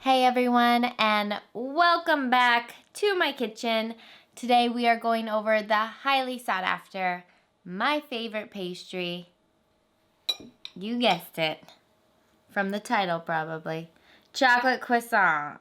Hey everyone, and welcome back to my kitchen. Today we are going over the highly sought after, my favorite pastry. You guessed it, from the title probably, chocolate croissants.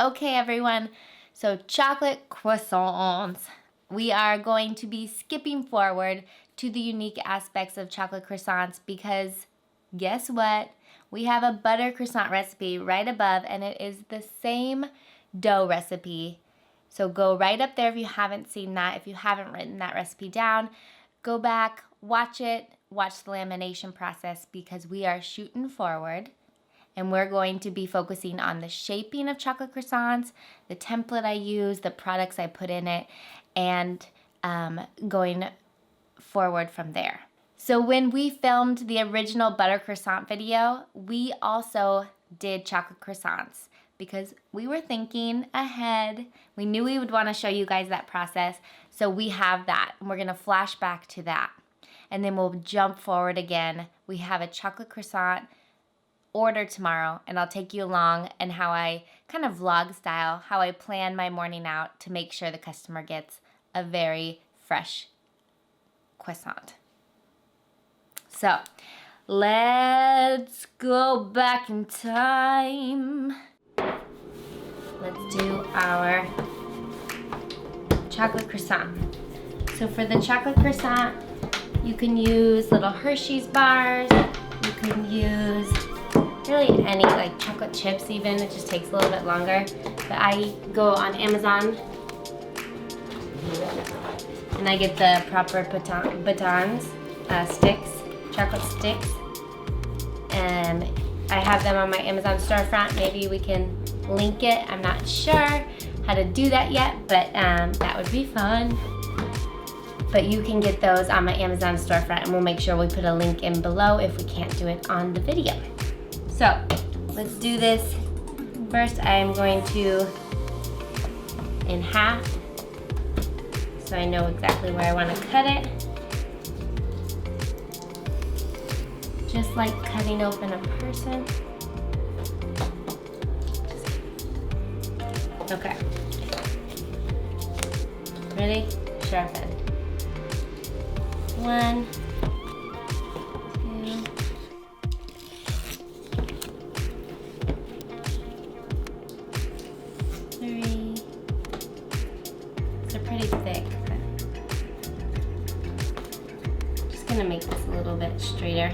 Okay everyone, so chocolate croissants. We are going to be skipping forward to the unique aspects of chocolate croissants because guess what? We have a butter croissant recipe right above and it is the same dough recipe. So go right up there if you haven't seen that. If you haven't written that recipe down, go back, watch it, watch the lamination process because we are shooting forward. And we're going to be focusing on the shaping of chocolate croissants, the template I use, the products I put in it, and going forward from there. So when we filmed the original butter croissant video, we also did chocolate croissants because we were thinking ahead. We knew we would want to show you guys that process, so we have that. And we're going to flash back to that. And then we'll jump forward again. We have a chocolate croissant order tomorrow, and I'll take you along and how I kind of vlog style, how I plan my morning out to make sure the customer gets a very fresh croissant. So let's go back in time. Let's do our chocolate croissant. So for the chocolate croissant, you can use little Hershey's bars, you can use really any like chocolate chips even. It just takes a little bit longer. But I go on Amazon and I get the proper batons, sticks, chocolate sticks. And I have them on my Amazon storefront. Maybe we can link it. I'm not sure how to do that yet, but that would be fun. But you can get those on my Amazon storefront and we'll make sure we put a link in below if we can't do it on the video. So let's do this. First I'm going to in half so I know exactly where I want to cut it. Just like cutting open a person. Okay. Ready? Sharpen. 1, 2, 3. They're pretty thick, but I'm just gonna make this a little bit straighter.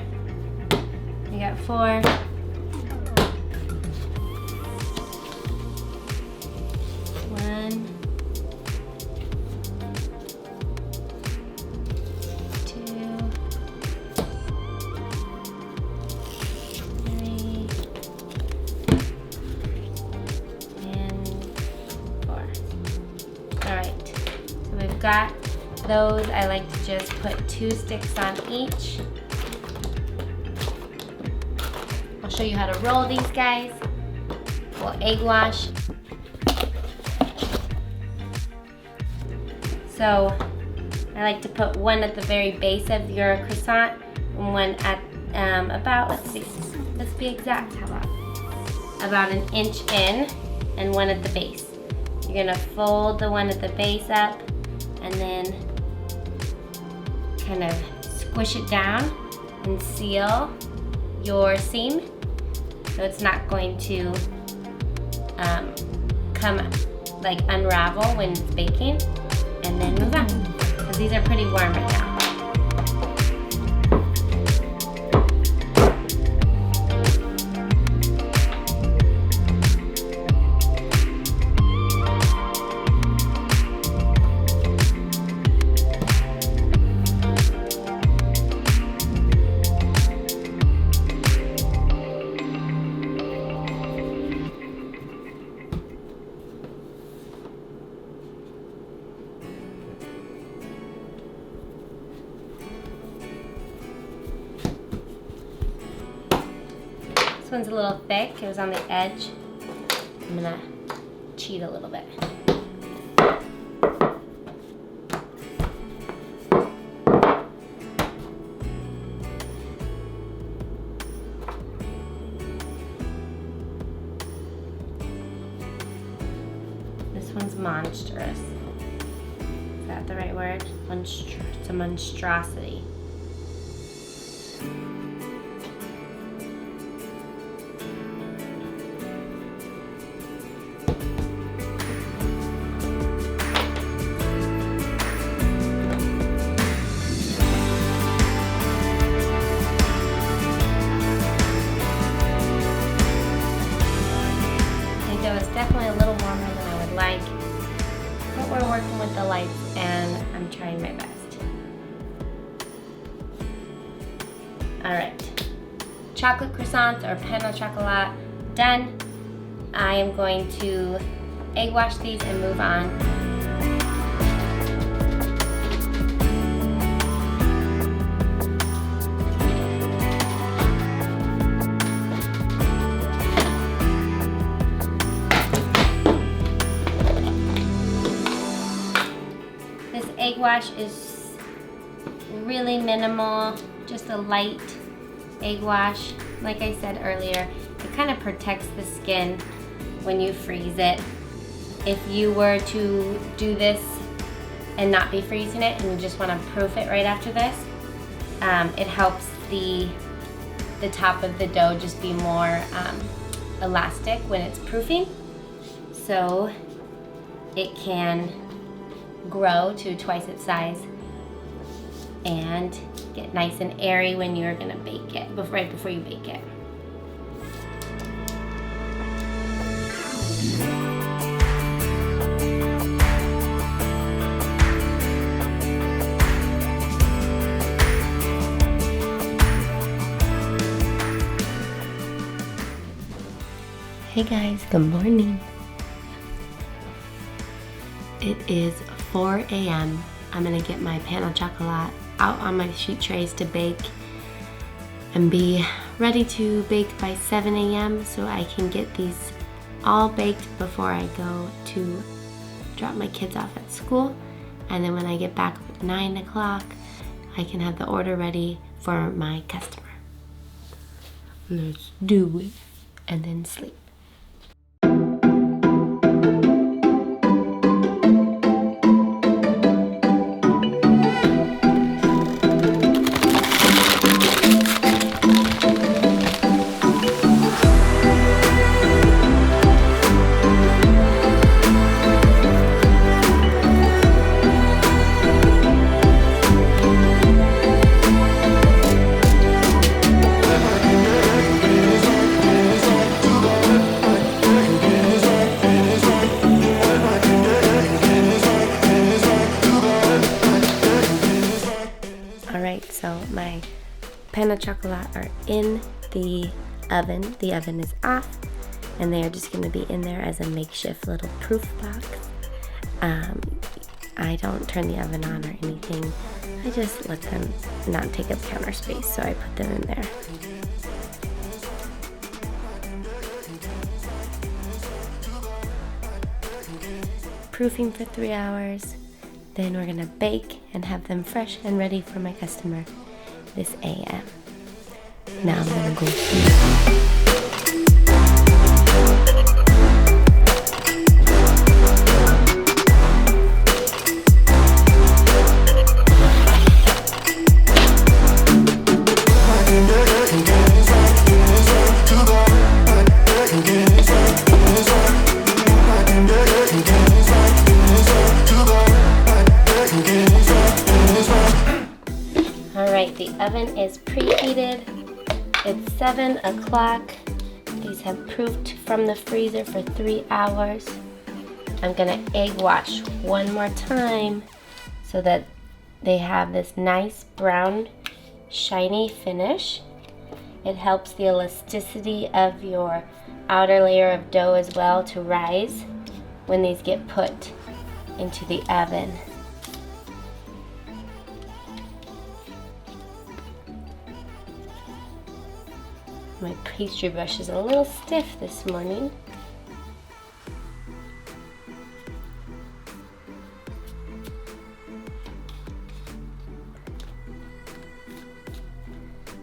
I got 4. 1, 2, 3, and 4. All right, so we've got those. I like to just put 2 sticks on each. I'll show you how to roll these guys. We'll egg wash. So I like to put one at the very base of your croissant and one at about, let's be exact, how about an inch in and one at the base. You're gonna fold the one at the base up and then kind of squish it down and seal your seam so it's not going to come like unravel when it's baking, and then move on because these are pretty warm right now. one's a little thick. It was on the edge. I'm gonna cheat a little bit. This one's monstrous. Is that the right word? It's a monstrosity. Definitely a little warmer than I would like, but we're working with the lights and I'm trying my best. Alright, chocolate croissants or pain au chocolat done. I am going to egg wash these and move on. Egg wash is really minimal, just a light egg wash. Like I said earlier, it kind of protects the skin when you freeze it. If you were to do this and not be freezing it and you just want to proof it right after this, it helps the top of the dough just be more elastic when it's proofing, so it can grow to twice its size and get nice and airy when you're gonna bake it, right before you bake it. Hey guys, good morning. It is 4 a.m. I'm gonna get my pain au chocolat out on my sheet trays to bake and be ready to bake by 7 a.m. so I can get these all baked before I go to drop my kids off at school. And then when I get back at 9 o'clock, I can have the order ready for my customer. Let's do it and then sleep. So my pain au chocolat are in the oven. The oven is off and they are just going to be in there as a makeshift little proof box. I don't turn the oven on or anything. I just let them not take up counter space, so I put them in there. Proofing for 3 hours. Then we're gonna bake and have them fresh and ready for my customer this AM. Now I'm gonna go sleep. Alright, the oven is preheated. It's 7 o'clock. These have proofed from the freezer for 3 hours. I'm gonna egg wash one more time so that they have this nice brown, shiny finish. It helps the elasticity of your outer layer of dough as well to rise when these get put into the oven. My pastry brush is a little stiff this morning.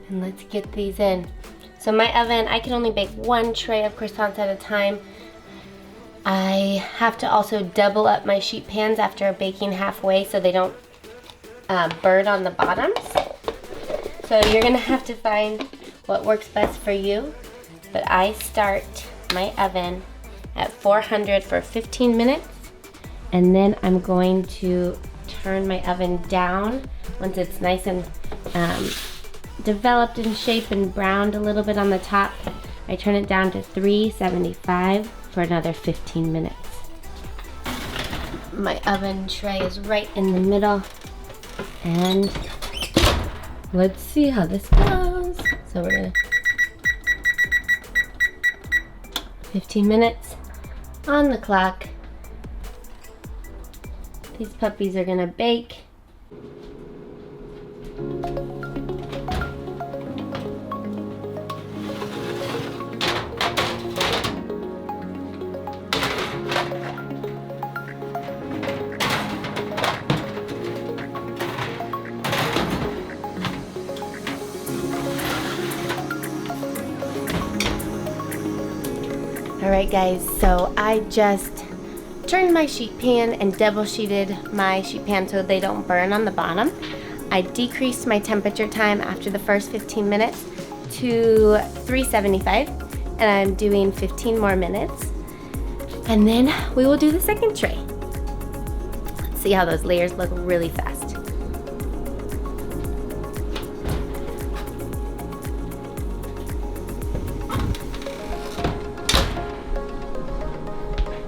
And let's get these in. So my oven, I can only bake one tray of croissants at a time. I have to also double up my sheet pans after baking halfway so they don't burn on the bottoms. So you're gonna have to find what works best for you. But I start my oven at 400 for 15 minutes. And then I'm going to turn my oven down once it's nice and developed in shape and browned a little bit on the top. I turn it down to 375 for another 15 minutes. My oven tray is right in the middle, and let's see how this goes. So we're gonna 15 minutes on the clock. These puppies are gonna bake. Alright guys, so I just turned my sheet pan and double sheeted my sheet pan so they don't burn on the bottom. I decreased my temperature time after the first 15 minutes to 375, and I'm doing 15 more minutes. And then we will do the second tray. Let's see how those layers look really fast.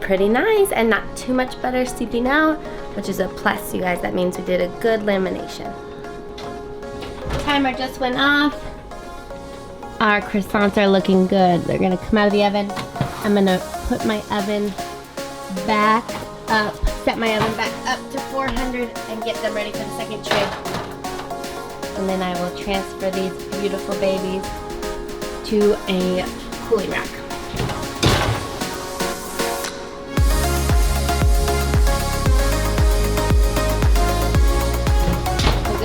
Pretty nice, and not too much butter seeping out, which is a plus, you guys. That means we did a good lamination. Timer just went off. Our croissants are looking good. They're gonna come out of the oven. I'm gonna put my oven back up, set my oven back up to 400 and get them ready for the second tray. And then I will transfer these beautiful babies to a cooling rack.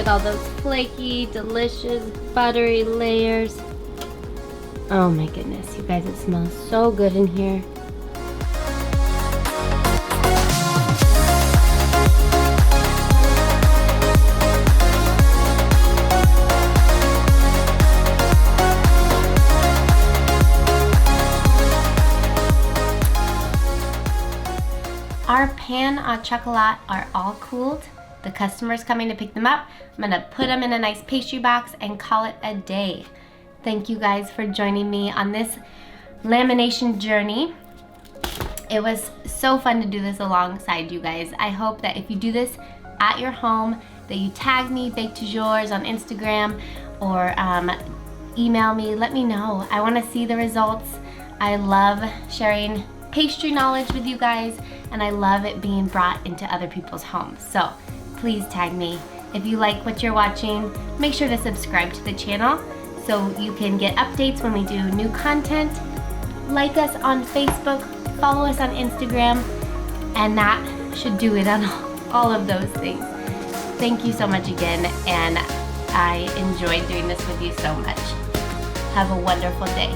All those flaky, delicious, buttery layers. Oh my goodness, you guys, it smells so good in here. Our pan au chocolat are all cooled. The customer's coming to pick them up. I'm gonna put them in a nice pastry box and call it a day. Thank you guys for joining me on this lamination journey. It was so fun to do this alongside you guys. I hope that if you do this at your home, that you tag me, Bake Toujours on Instagram, or email me, let me know. I wanna see the results. I love sharing pastry knowledge with you guys, and I love it being brought into other people's homes. So please tag me. If you like what you're watching, make sure to subscribe to the channel so you can get updates when we do new content. Like us on Facebook, follow us on Instagram, and that should do it on all of those things. Thank you so much again, and I enjoyed doing this with you so much. Have a wonderful day.